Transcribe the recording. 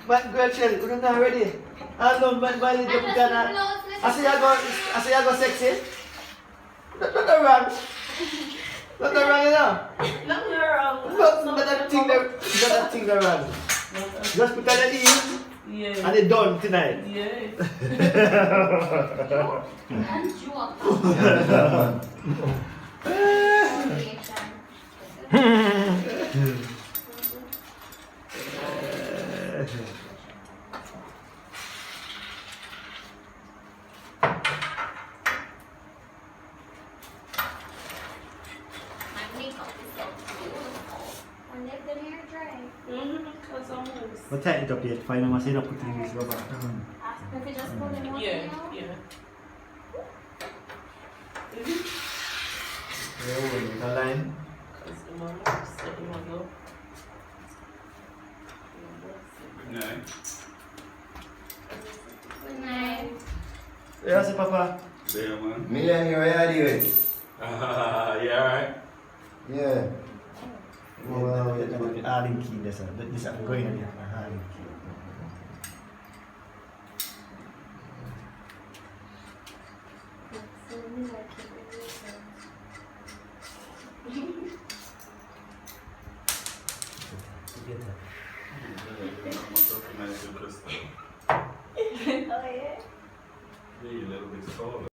But Gretchen, you not ready. I know my little gonna. I say I go sexy. Not wrong. Not wrong, you know. No, you're wrong. Not that thing that wrong. Just put on the in Yeah. and it done tonight. Yeah. Because I'm But tighten it up yet. Final must not put in this rubber. Yeah, yeah. Yeah, the line. Because the mom said you want to go. Good night. Yeah, say Papa. There, man. Million you ready with? Yeah, alright. Yeah. Allen key, this is going in here. Allen key. Yeah, a little bit taller.